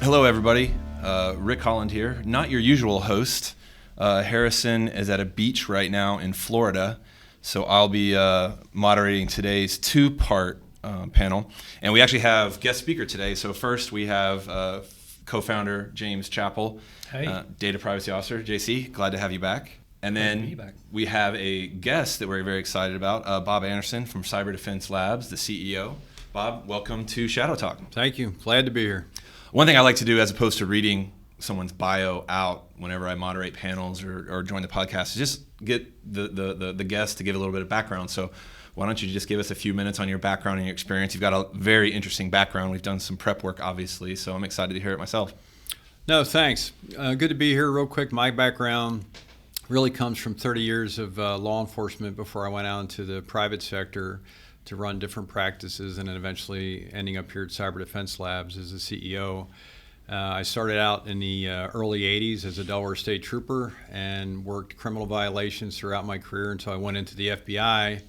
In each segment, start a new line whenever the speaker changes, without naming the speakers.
Hello, everybody. Rick Holland here, not your usual host. Harrison is at a beach right now in Florida, so I'll be moderating today's two-part panel. And we actually have guest speaker today. So first we have co-founder James Chappell,
Hey.
Data Privacy Officer. JC, glad to have you back. And then we have a guest that we're very excited about, Bob Anderson from Cyber Defense Labs, the CEO. Bob, welcome to Shadow Talk.
Thank you. Glad to be here.
One thing I like to do, as opposed to reading someone's bio out whenever I moderate panels or join the podcast, is just get the guest to give a little bit of background. So why don't you just give us a few minutes on your background and your experience? You've got a very interesting background. We've done some prep work, obviously, so I'm excited to hear it myself.
No, thanks. Good to be here. Real quick, my background really comes from 30 years of law enforcement before I went out into the private sector to run different practices, and then eventually ending up here at Cyber Defense Labs as the CEO. I started out in the early 80s as a Delaware State Trooper and worked criminal violations throughout my career until I went into the FBI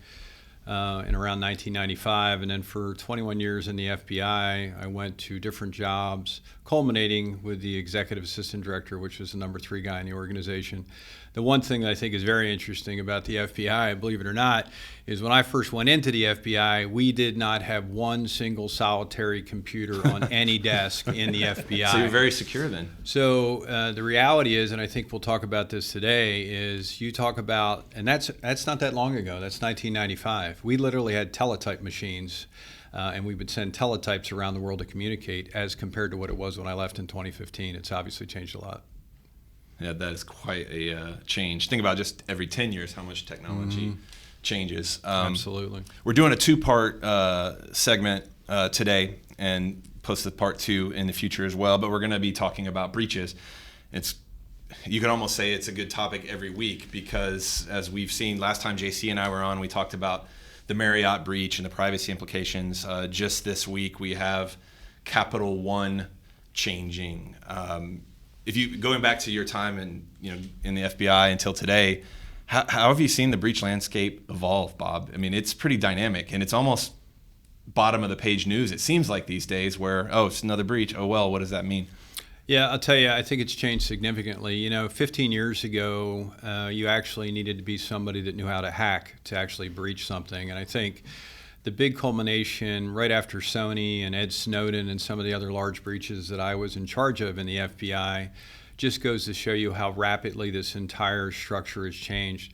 in around 1995. And then for 21 years in the FBI, I went to different jobs, culminating with the Executive Assistant Director, which was the number 3 guy in the organization. The one thing that I think is very interesting about the FBI, believe it or not, is when I first went into the FBI, we did not have one single solitary computer on any desk in the FBI.
So you're very secure then.
So the reality is, and I think we'll talk about this today, is you talk about, and that's not that long ago, that's 1995. We literally had teletype machines, and we would send teletypes around the world to communicate as compared to what it was when I left in 2015. It's obviously changed a lot.
Yeah, that is quite a change. Think about just every 10 years how much technology changes.
Absolutely.
We're doing a two-part segment today and post the part 2 in the future as well, but we're going to be talking about breaches. You could almost say it's a good topic every week because, as we've seen last time JC and I were on, we talked about the Marriott breach and the privacy implications. Just this week we have Capital One changing. If you going back to your time in the FBI until today, how have you seen the breach landscape evolve, Bob? I mean, it's pretty dynamic, and it's almost bottom of the page news. It seems like these days, where it's another breach. Oh well, what does that mean?
Yeah, I'll tell you, I think it's changed significantly. 15 years ago, you actually needed to be somebody that knew how to hack to actually breach something, and I think the big culmination right after Sony and Ed Snowden and some of the other large breaches that I was in charge of in the FBI just goes to show you how rapidly this entire structure has changed.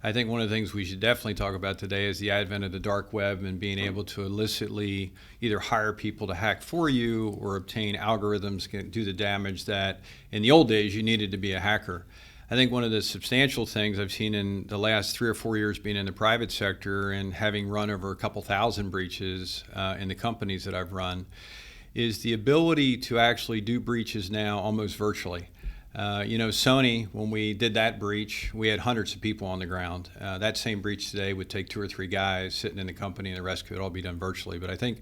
I think one of the things we should definitely talk about today is the advent of the dark web and being able to illicitly either hire people to hack for you or obtain algorithms that do the damage that in the old days you needed to be a hacker. I think one of the substantial things I've seen in the last 3 or 4 years being in the private sector and having run over a couple thousand breaches in the companies that I've run is the ability to actually do breaches now almost virtually. Sony, when we did that breach, we had hundreds of people on the ground. That same breach today would take 2 or 3 guys sitting in the company, and the rest could all be done virtually. But I think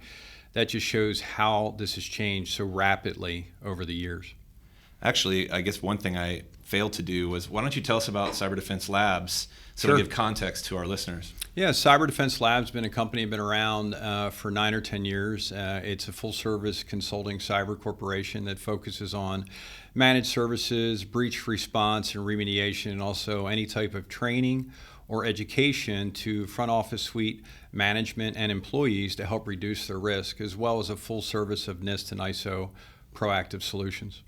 that just shows how this has changed so rapidly over the years.
Actually, I guess one thing I failed to do was, why don't you tell us about Cyber Defense Labs so
Sure.
we give context to our listeners?
Yeah, Cyber Defense Labs has been a company been around for 9 or 10 years. It's a full-service consulting cyber corporation that focuses on managed services, breach response and remediation, and also any type of training or education to front office suite management and employees to help reduce their risk, as well as a full service of NIST and ISO proactive solutions.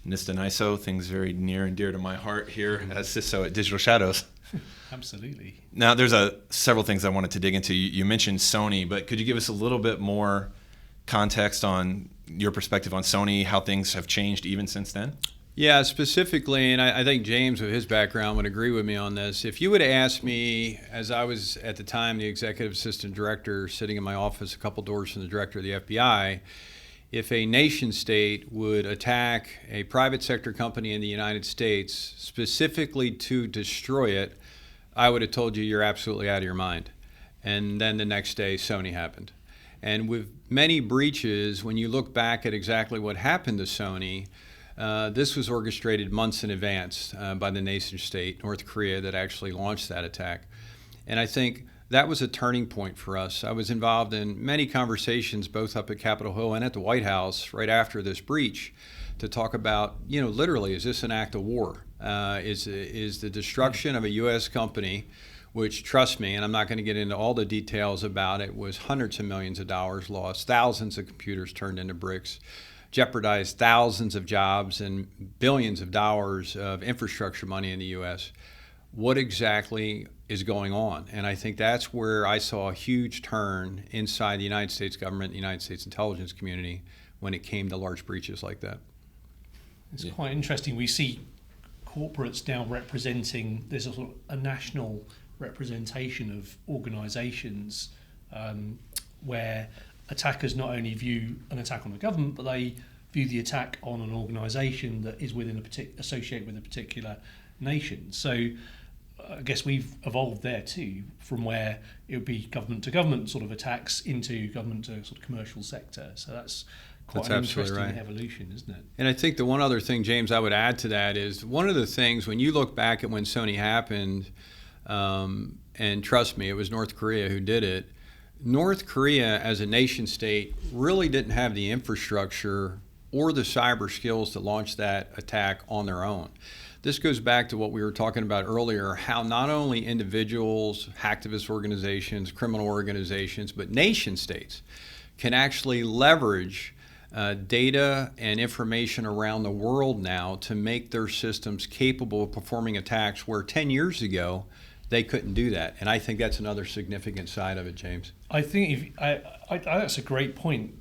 NIST and ISO, things very near and dear to my heart here as CISO at Digital Shadows.
Absolutely.
Now, there's several things I wanted to dig into. You mentioned Sony, but could you give us a little bit more context on your perspective on Sony, how things have changed even since then?
Yeah, specifically, and I think James, with his background, would agree with me on this. If you would have asked me, as I was at the time the Executive Assistant Director sitting in my office a couple doors from the Director of the FBI, if a nation state would attack a private sector company in the United States specifically to destroy it, I would have told you you're absolutely out of your mind. And then the next day, Sony happened. And with many breaches, when you look back at exactly what happened to Sony, this was orchestrated months in advance by the nation state, North Korea, that actually launched that attack. And I think that was a turning point for us. I was involved in many conversations, both up at Capitol Hill and at the White House, right after this breach, to talk about, literally, is this an act of war? Is the destruction of a U.S. company, which, trust me, and I'm not going to get into all the details about it, was hundreds of millions of dollars lost, thousands of computers turned into bricks, jeopardized thousands of jobs and billions of dollars of infrastructure money in the U.S. What exactly is going on? And I think that's where I saw a huge turn inside the United States government, the United States intelligence community, when it came to large breaches like that.
It's quite interesting. We see corporates now representing, there's a sort of a national representation of organisations where attackers not only view an attack on the government, but they view the attack on an organisation that is within associated with a particular nation. So I guess we've evolved there too, from where it would be government to government sort of attacks into government to sort of commercial sector. So that's quite an interesting evolution, isn't it?
And I think the one other thing, James, I would add to that is one of the things when you look back at when Sony happened, and trust me, it was North Korea who did it. North Korea as a nation state really didn't have the infrastructure or the cyber skills to launch that attack on their own. This goes back to what we were talking about earlier, how not only individuals, hacktivist organizations, criminal organizations, but nation states can actually leverage data and information around the world now to make their systems capable of performing attacks where 10 years ago they couldn't do that. And I think that's another significant side of it, James.
I think that's a great point.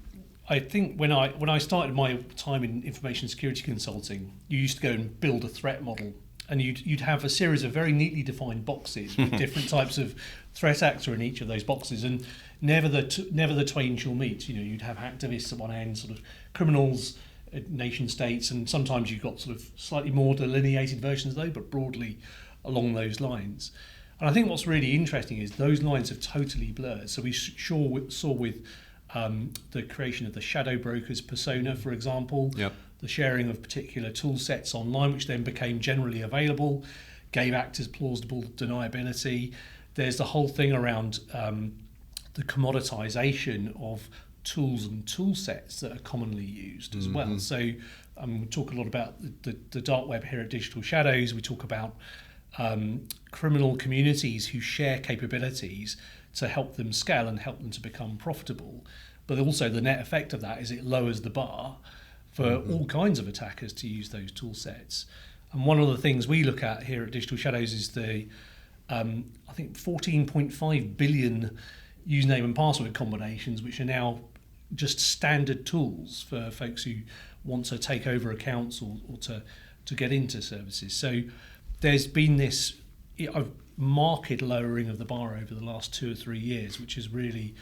I think when I started my time in information security consulting, you used to go and build a threat model, and you'd have a series of very neatly defined boxes with different types of threat actor in each of those boxes, and never the twain shall meet. You'd have activists at one end, sort of criminals, nation states, and sometimes you've got sort of slightly more delineated versions of those, but broadly along those lines. And I think what's really interesting is those lines have totally blurred. So we saw with the creation of the shadow brokers persona, for example, the sharing of particular tool sets online, which then became generally available, gave actors plausible deniability. There's the whole thing around the commoditization of tools and tool sets that are commonly used as well. So we talk a lot about the dark web here at Digital Shadows. We talk about criminal communities who share capabilities to help them scale and help them to become profitable. But also the net effect of that is it lowers the bar for all kinds of attackers to use those tool sets. And one of the things we look at here at Digital Shadows is the, I think, 14.5 billion username and password combinations, which are now just standard tools for folks who want to take over accounts or to get into services. So there's been this marked lowering of the bar over the last 2 or 3 years, which has really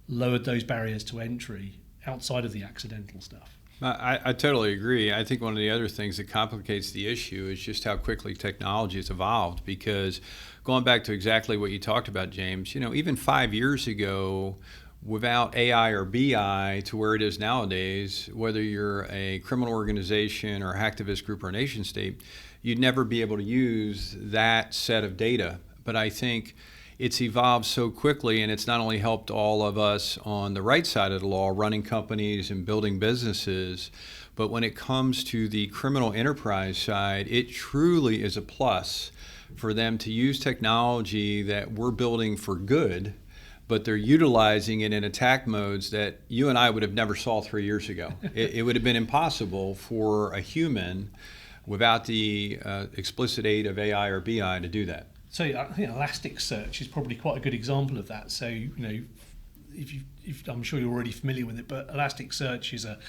lowered those barriers to entry outside of the accidental stuff.
I totally agree. I think one of the other things that complicates the issue is just how quickly technology has evolved, because going back to exactly what you talked about, James, even 5 years ago, without AI or BI to where it is nowadays, whether you're a criminal organization or hacktivist group or nation state, you'd never be able to use that set of data. But I think it's evolved so quickly, and it's not only helped all of us on the right side of the law, running companies and building businesses, but when it comes to the criminal enterprise side, it truly is a plus for them to use technology that we're building for good, but they're utilizing it in attack modes that you and I would have never saw 3 years ago. It would have been impossible for a human without the explicit aid of AI or BI to do that.
So I think Elasticsearch is probably quite a good example of that. So if I'm sure you're already familiar with it, but Elasticsearch is a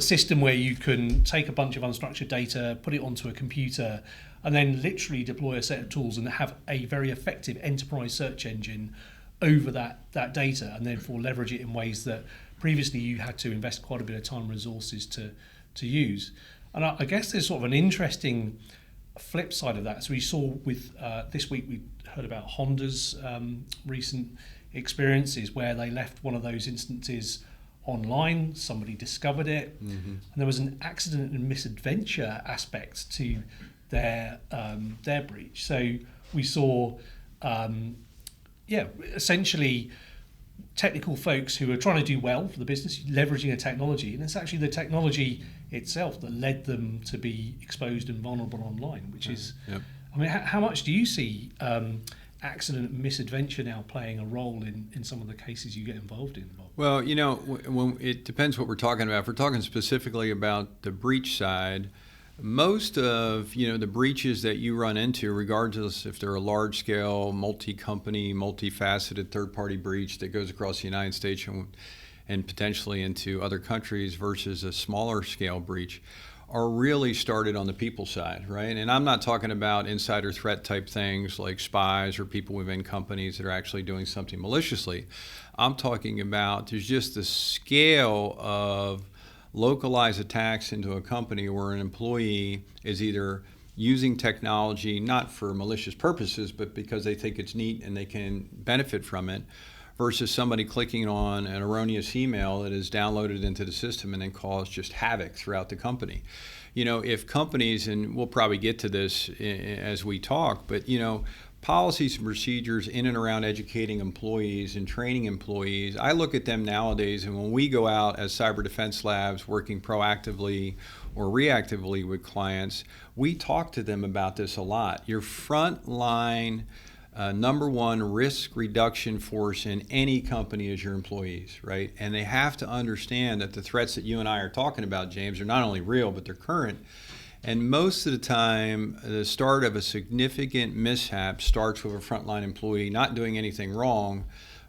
system where you can take a bunch of unstructured data, put it onto a computer, and then literally deploy a set of tools and have a very effective enterprise search engine over that data, and therefore leverage it in ways that previously you had to invest quite a bit of time and resources to use. And I guess there's sort of an interesting flip side of that. So we saw with this week we heard about Honda's recent experiences where they left one of those instances online, somebody discovered it, and there was an accident and misadventure aspect to their breach. So we saw essentially technical folks who are trying to do well for the business, leveraging a technology, and it's actually the technology itself that led them to be exposed and vulnerable online, which is, I mean, how much do you see accident and misadventure now playing a role in some of the cases you get involved in, Bob?
Well, when it depends what we're talking about. If we're talking specifically about the breach side, most of the breaches that you run into, regardless if they're a large-scale, multi-company, multifaceted third-party breach that goes across the United States and potentially into other countries versus a smaller-scale breach, are really started on the people side, right? And I'm not talking about insider threat type things like spies or people within companies that are actually doing something maliciously. I'm talking about there's just the scale of localized attacks into a company where an employee is either using technology not for malicious purposes, but because they think it's neat and they can benefit from it, versus somebody clicking on an erroneous email that is downloaded into the system and then cause just havoc throughout the company. If companies, and we'll probably get to this as we talk, but policies and procedures in and around educating employees and training employees, I look at them nowadays, and when we go out as cyber defense labs working proactively or reactively with clients, we talk to them about this a lot. Your frontline number one risk reduction force in any company is your employees, right? And they have to understand that the threats that you and I are talking about, James, are not only real, but they're current. And most of the time, the start of a significant mishap starts with a frontline employee not doing anything wrong,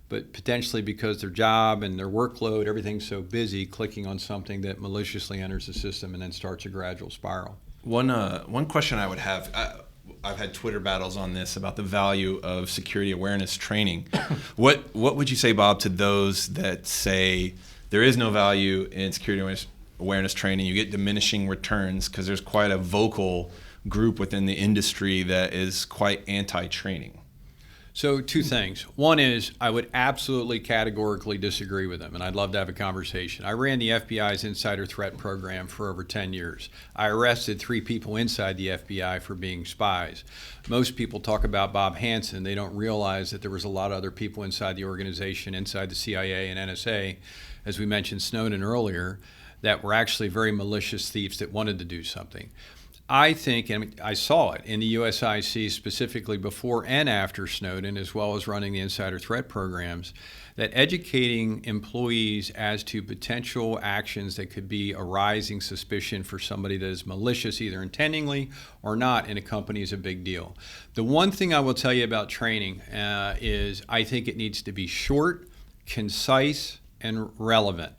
but potentially because their job and their workload, everything's so busy, clicking on something that maliciously enters the system and then starts a gradual spiral.
One question I would have, I've had Twitter battles on this about the value of security awareness training. What would you say, Bob, to those that say there is no value in security awareness training? You get diminishing returns because there's quite a vocal group within the industry that is quite anti-training.
So two things. One is I would absolutely categorically disagree with them, and I'd love to have a conversation. I ran the FBI's insider threat program for over 10 years. I arrested 3 people inside the FBI for being spies. Most people talk about Bob Hansen. They don't realize that there was a lot of other people inside the organization, inside the CIA and NSA, as we mentioned Snowden earlier, that were actually very malicious thieves that wanted to do something. I think, and I saw it in the USIC specifically before and after Snowden, as well as running the insider threat programs, that educating employees as to potential actions that could be a rising suspicion for somebody that is malicious, either intendingly or not, in a company is a big deal. The one thing I will tell you about training is I think it needs to be short, concise, and relevant.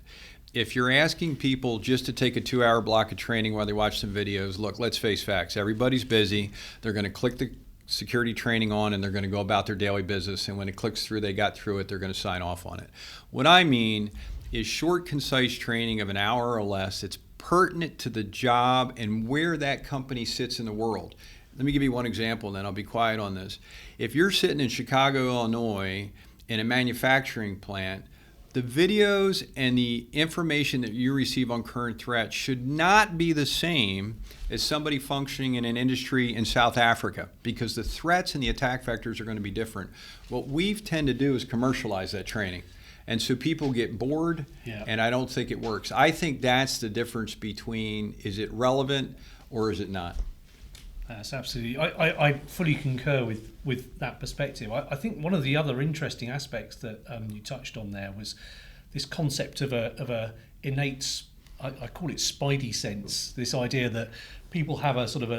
If you're asking people just to take a 2-hour block of training while they watch some videos, look, let's face facts. Everybody's busy. They're going to click the security training on and they're going to go about their daily business. And when it clicks through, they got through it, they're going to sign off on it. What I mean is short, concise training of an hour or less that's pertinent to the job and where that company sits in the world. Let me give you one example and then I'll be quiet on this. If you're sitting in Chicago, Illinois, in a manufacturing plant, the videos and the information that you receive on current threats should not be the same as somebody functioning in an industry in South Africa, because the threats and the attack vectors are going to be different. What we tend to do is commercialize that training. And so people get bored, and I don't think it works. I think that's the difference between is it relevant or is it not?
That's absolutely. I fully concur with that perspective. I think one of the other interesting aspects that you touched on there was this concept of a innate, I call it spidey sense. This idea that people have a sort of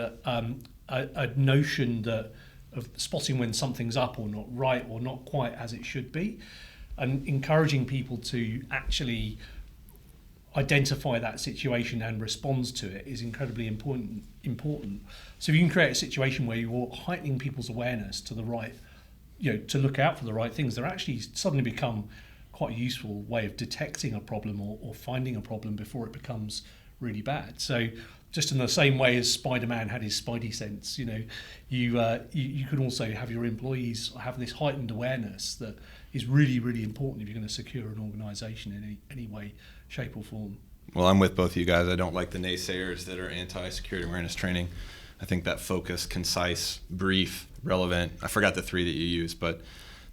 a notion that of spotting when something's up or not right or not quite as it should be, and encouraging people to actually identify that situation and respond to it is incredibly important. So if you can create a situation where you're heightening people's awareness to the right, to look out for the right things, they're actually suddenly become quite a useful way of detecting a problem or finding a problem before it becomes really bad. So just in the same way as Spider-Man had his spidey sense, you can also have your employees have this heightened awareness that is really, really important if you're going to secure an organization in any way, shape or form.
Well, I'm with both of you guys. I don't like the naysayers that are anti-security awareness training. I think that focused, concise, brief, relevant, I forgot the 3 that you used, but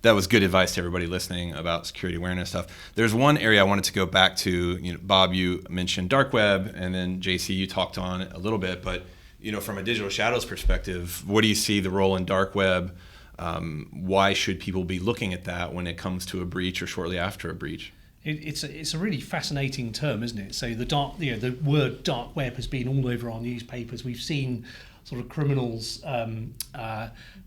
that was good advice to everybody listening about security awareness stuff. There's one area I wanted to go back to. Bob, you mentioned dark web, and then JC, you talked on it a little bit. But from a digital shadows perspective, what do you see the role in dark web? Why should people be looking at that when it comes to a breach or shortly after a breach?
It's a really fascinating term, isn't it? So the word dark web has been all over our newspapers. We've seen sort of criminals,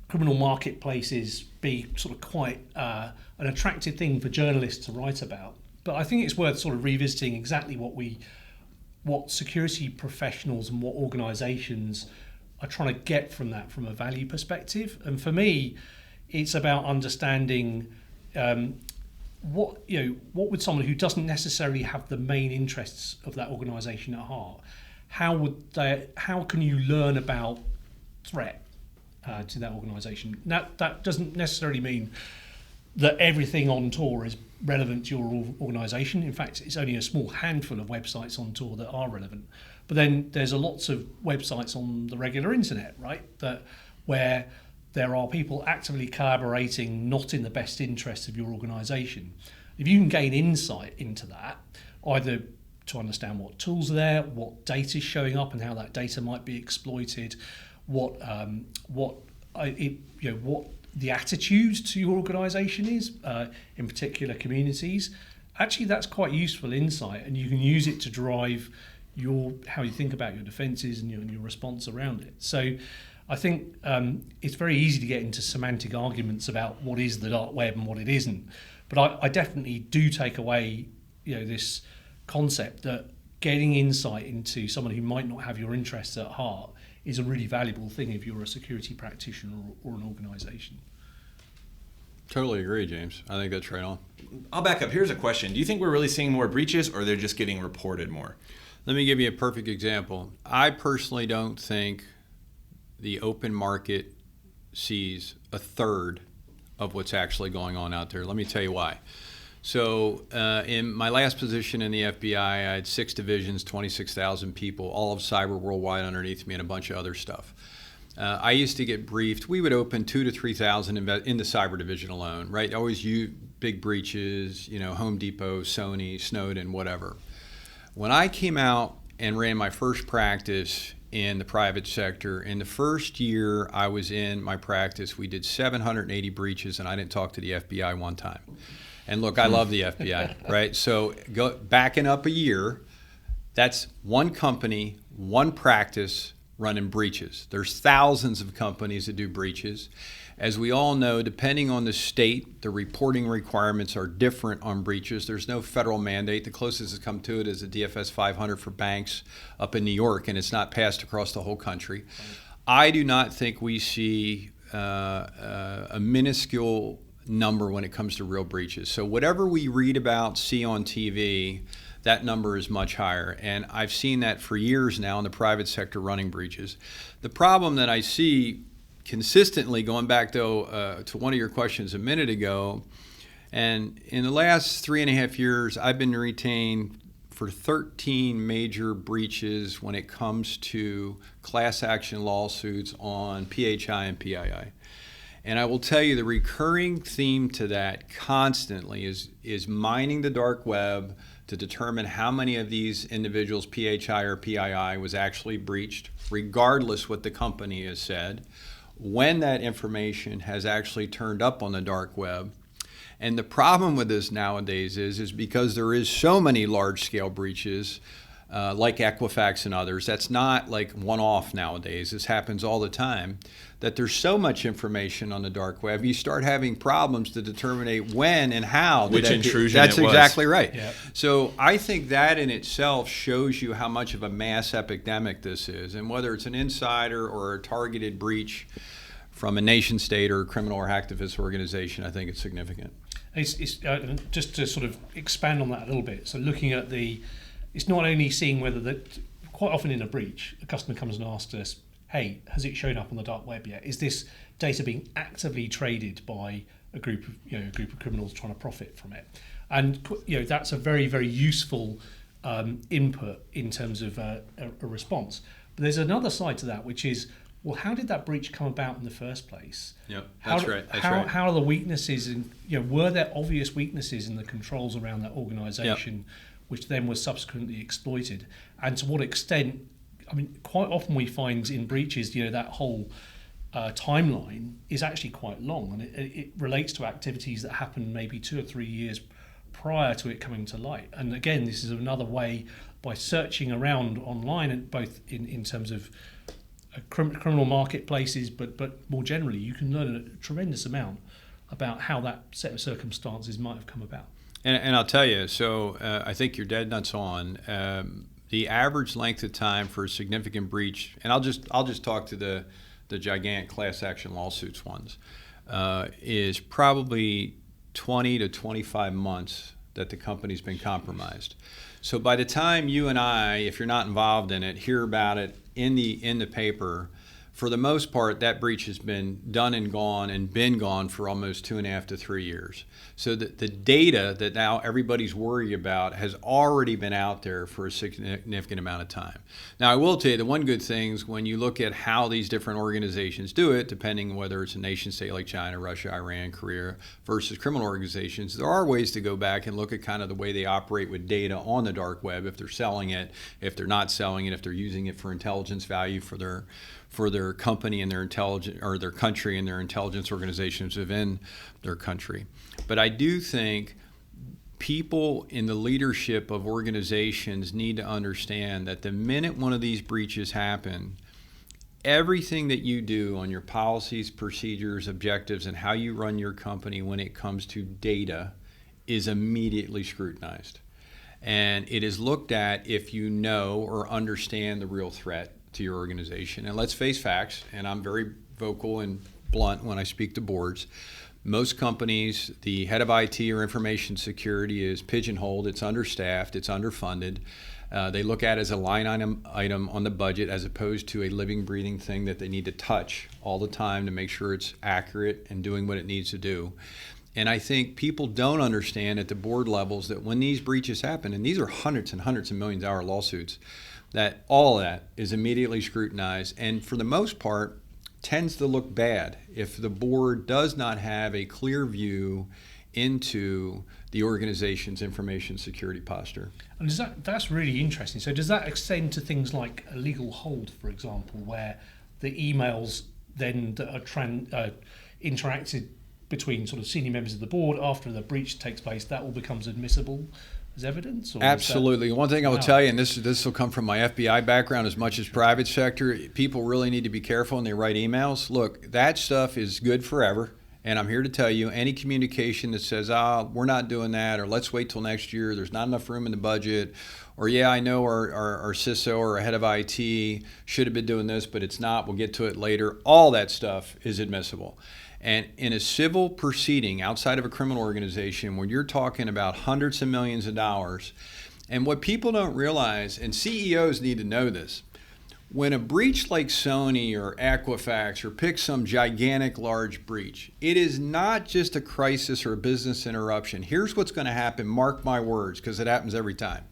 criminal marketplaces be sort of quite an attractive thing for journalists to write about. But I think it's worth sort of revisiting exactly what security professionals and what organisations are trying to get from that from a value perspective. And for me, it's about understanding what would someone who doesn't necessarily have the main interests of that organisation at heart, how can you learn about threat to that organisation? That doesn't necessarily mean that everything on Tor is relevant to your organisation. In fact, it's only a small handful of websites on Tor that are relevant. But then there's lots of websites on the regular internet, right? Where there are people actively collaborating not in the best interests of your organisation. If you can gain insight into that, either to understand what tools are there, what data is showing up and how that data might be exploited, what the attitude to your organisation is, in particular communities, actually that's quite useful insight, and you can use it to drive how you think about your defences and your response around it. So I think it's very easy to get into semantic arguments about what is the dark web and what it isn't. But I definitely do take away this concept that getting insight into someone who might not have your interests at heart is a really valuable thing if you're a security practitioner or an organisation.
Totally agree, James. I think that's right on.
I'll back up. Here's a question. Do you think we're really seeing more breaches, or they're just getting reported more?
Let me give you a perfect example. I personally don't think the open market sees a third of what's actually going on out there. Let me tell you why. So in my last position in the FBI, I had 6 divisions, 26,000 people, all of cyber worldwide underneath me, and a bunch of other stuff. I used to get briefed. We would open 2,000 to 3,000 in the cyber division alone, right? Always big breaches, Home Depot, Sony, Snowden, whatever. When I came out and ran my first practice in the private sector, in the first year I was in my practice, we did 780 breaches, and I didn't talk to the FBI one time. And look, I love the FBI, right? So backing up a year, that's one company, one practice running breaches. There's thousands of companies that do breaches. As we all know, depending on the state, the reporting requirements are different on breaches. There's no federal mandate. The closest it's come to it is the DFS 500 for banks up in New York, and it's not passed across the whole country. I do not think we see a minuscule number when it comes to real breaches. So whatever we read about, see on TV, that number is much higher. And I've seen that for years now in the private sector running breaches. The problem that I see consistently, going back to one of your questions a minute ago, and in the last 3.5 years, I've been retained for 13 major breaches when it comes to class action lawsuits on PHI and PII. And I will tell you the recurring theme to that constantly is mining the dark web to determine how many of these individuals, PHI or PII, was actually breached, regardless what the company has said, when that information has actually turned up on the dark web. And the problem with this nowadays is because there is so many large-scale breaches, like Equifax and others, that's not like one-off nowadays. This happens all the time, that there's so much information on the dark web, you start having problems to determine when and how.
Which intrusion
That's
it was.
exactly right.
Yep.
So I think that in itself shows you how much of a mass epidemic this is. And whether it's an insider or a targeted breach from a nation state or a criminal or hacktivist organization, I think it's significant.
It's just to sort of expand on that a little bit. So looking at it's not only seeing whether that, quite often in a breach, a customer comes and asks us, hey, has it shown up on the dark web yet? Is this data being actively traded by a group of criminals trying to profit from it? And that's a very, very useful input in terms of a response. But there's another side to that, which is well, how did that breach come about in the first place?
Yep, that's right.
How are the weaknesses, and were there obvious weaknesses in the controls around that organisation, which then were subsequently exploited? And to what extent? I mean, quite often we find in breaches, that whole timeline is actually quite long, and it relates to activities that happened maybe 2 or 3 years prior to it coming to light. And again, this is another way, by searching around online, and both in terms of criminal marketplaces, but more generally, you can learn a tremendous amount about how that set of circumstances might have come about.
And I'll tell you, so I think you're dead nuts on. The average length of time for a significant breach, and I'll just talk to the gigantic class action lawsuits ones, is probably 20 to 25 months that the company's been compromised. So by the time you and I, if you're not involved in it, hear about it in the paper, for the most part, that breach has been done and been gone for almost 2.5 to 3 years. So the data that now everybody's worried about has already been out there for a significant amount of time. Now, I will tell you, the one good thing is when you look at how these different organizations do it, depending whether it's a nation state like China, Russia, Iran, Korea, versus criminal organizations, there are ways to go back and look at kind of the way they operate with data on the dark web, if they're selling it, if they're not selling it, if they're using it for intelligence value for their company and their intelligence, or their country and their intelligence organizations within their country. But I do think people in the leadership of organizations need to understand that the minute one of these breaches happen, everything that you do on your policies, procedures, objectives, and how you run your company when it comes to data is immediately scrutinized. And it is looked at if you know or understand the real threat to your organization. And let's face facts, and I'm very vocal and blunt when I speak to boards. Most companies, the head of IT or information security is pigeonholed, it's understaffed, it's underfunded. They look at it as a line item on the budget as opposed to a living, breathing thing that they need to touch all the time to make sure it's accurate and doing what it needs to do. And I think people don't understand at the board levels that when these breaches happen, and these are hundreds and hundreds of millions of dollar lawsuits, that all of that is immediately scrutinized, and for the most part tends to look bad if the board does not have a clear view into the organization's information security posture.
And that's really interesting. So does that extend to things like a legal hold, for example, where the emails then that are interacted between sort of senior members of the board after the breach takes place, that all becomes admissible as evidence? Or
absolutely. One thing I will tell you, and this will come from my FBI background as much as private sector, people really need to be careful when they write emails. Look, that stuff is good forever. And I'm here to tell you, any communication that says, we're not doing that, or let's wait till next year, there's not enough room in the budget, or I know our CISO or our head of IT should have been doing this, but it's not, we'll get to it later, all that stuff is admissible. And in a civil proceeding outside of a criminal organization, when you're talking about hundreds of millions of dollars, and what people don't realize, and CEOs need to know this, when a breach like Sony or Equifax or pick some gigantic large breach, it is not just a crisis or a business interruption. Here's what's going to happen, mark my words, because it happens every time.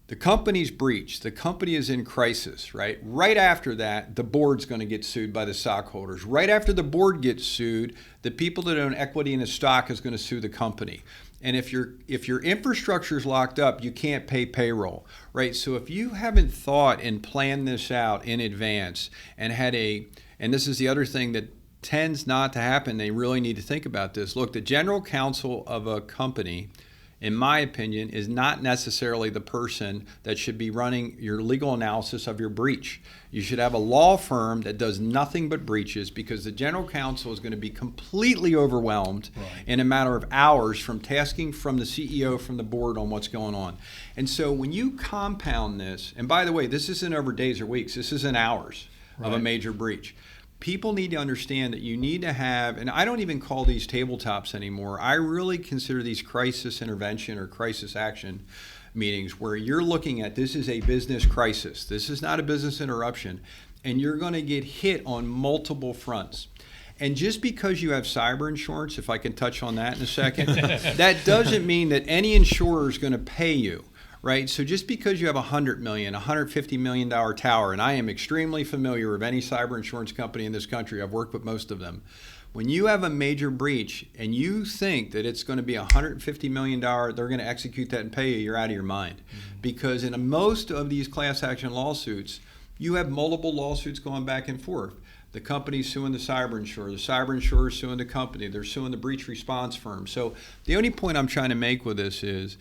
The company's breached. The company is in crisis, right? Right after that, the board's going to get sued by the stockholders. Right after the board gets sued, the people that own equity in the stock is going to sue the company. And if your infrastructure is locked up, you can't pay payroll, right? So if you haven't thought and planned this out in advance and and this is the other thing that tends not to happen, they really need to think about this. Look, the general counsel of a company, in my opinion, is not necessarily the person that should be running your legal analysis of your breach. You should have a law firm that does nothing but breaches, because the general counsel is going to be completely overwhelmed in a matter of hours from tasking from the CEO, from the board on what's going on. And so when you compound this, and by the way, this isn't over days or weeks, this is in hours of a major breach. People need to understand that you need to have, and I don't even call these tabletops anymore. I really consider these crisis intervention or crisis action meetings where you're looking at, this is a business crisis. This is not a business interruption. And you're going to get hit on multiple fronts. And just because you have cyber insurance, if I can touch on that in a second, that doesn't mean that any insurer is going to pay you. right? So just because you have $100 million, $150 million tower, and I am extremely familiar with any cyber insurance company in this country, I've worked with most of them. When you have a major breach and you think that it's going to be $150 million, they're going to execute that and pay you, you're out of your mind. Mm-hmm. Because in most of these class action lawsuits, you have multiple lawsuits going back and forth. The company's suing the cyber insurer is suing the company, they're suing the breach response firm. So the only point I'm trying to make with this is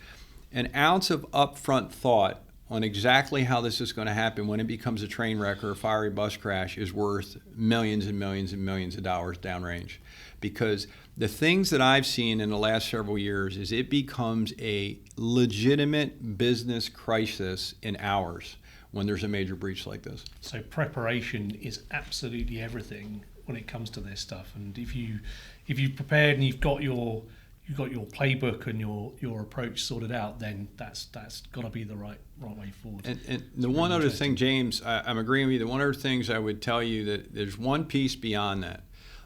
an ounce of upfront thought on exactly how this is going to happen when it becomes a train wreck or a fiery bus crash is worth millions and millions and millions of dollars downrange. Because the things that I've seen in the last several years is it becomes a legitimate business crisis in hours when there's a major breach like this.
So preparation is absolutely everything when it comes to this stuff. And if you've prepared and you've got your playbook and your approach sorted out, then that's got to be the right way forward.
And the one other thing, James, I'm agreeing with you. The one other things I would tell you that there's one piece beyond that.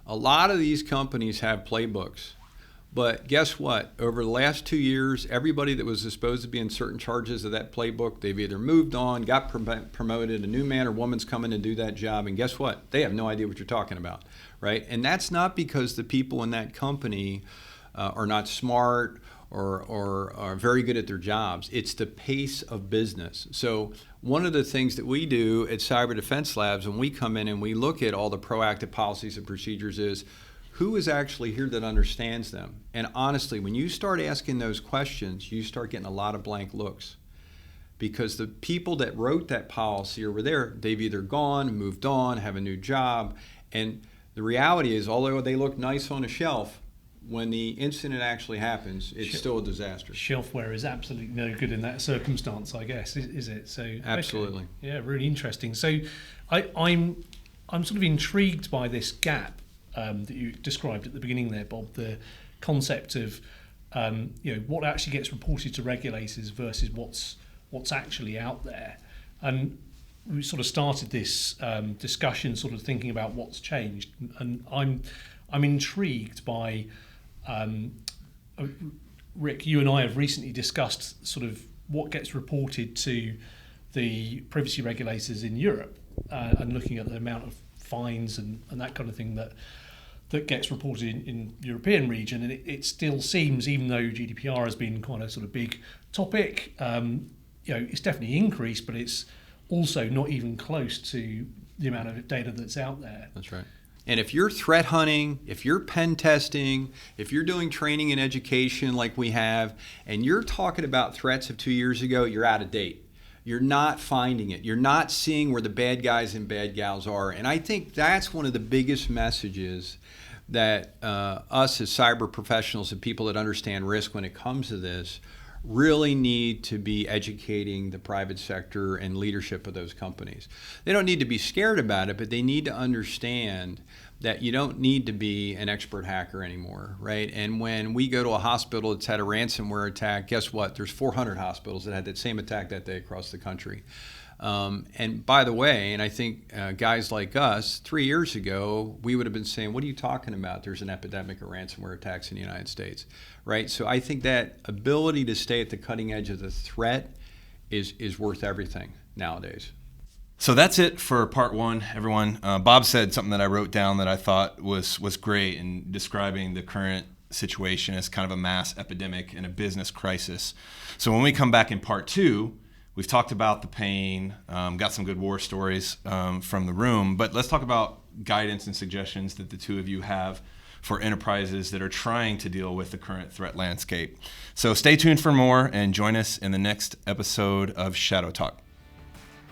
A lot of these companies have playbooks, but guess what? Over the last 2 years, everybody that was supposed to be in certain charges of that playbook, they've either moved on, got promoted, a new man or woman's coming to do that job, and guess what? They have no idea what you're talking about, right? And that's not because the people in that company are not smart or are very good at their jobs. It's the pace of business. So one of the things that we do at Cyber Defense Labs when we come in and we look at all the proactive policies and procedures is who is actually here that understands them? And honestly, when you start asking those questions, you start getting a lot of blank looks. Because the people that wrote that policy over there, they've either gone, moved on, have a new job. And the reality is, although they look nice on a shelf, when the incident actually happens, it's still a disaster.
Shelfware is absolutely no good in that circumstance, I guess, is it? So
absolutely,
okay. Yeah, really interesting. So I'm sort of intrigued by this gap that you described at the beginning there, Bob. The concept of what actually gets reported to regulators versus what's actually out there, and we sort of started this discussion sort of thinking about what's changed, and I'm intrigued by. Rick, you and I have recently discussed sort of what gets reported to the privacy regulators in Europe and looking at the amount of fines and that kind of thing that gets reported in European region. And it still seems, even though GDPR has been quite a sort of big topic, it's definitely increased, but it's also not even close to the amount of data that's out there.
That's right. And if you're threat hunting, if you're pen testing, if you're doing training and education like we have, and you're talking about threats of 2 years ago, you're out of date. You're not finding it. You're not seeing where the bad guys and bad gals are. And I think that's one of the biggest messages that us as cyber professionals and people that understand risk when it comes to this really need to be educating the private sector and leadership of those companies. They don't need to be scared about it, but they need to understand that you don't need to be an expert hacker anymore, right? And when we go to a hospital that's had a ransomware attack, guess what? There's 400 hospitals that had that same attack that day across the country. And by the way, and I think guys like us, 3 years ago, we would have been saying, what are you talking about? There's an epidemic of ransomware attacks in the United States, right? So I think that ability to stay at the cutting edge of the threat is worth everything nowadays.
So that's it for part one, everyone. Bob said something that I wrote down that I thought was great in describing the current situation as kind of a mass epidemic and a business crisis. So when we come back in part two, we've talked about the pain, got some good war stories from the room, but let's talk about guidance and suggestions that the two of you have for enterprises that are trying to deal with the current threat landscape. So stay tuned for more and join us in the next episode of Shadow Talk.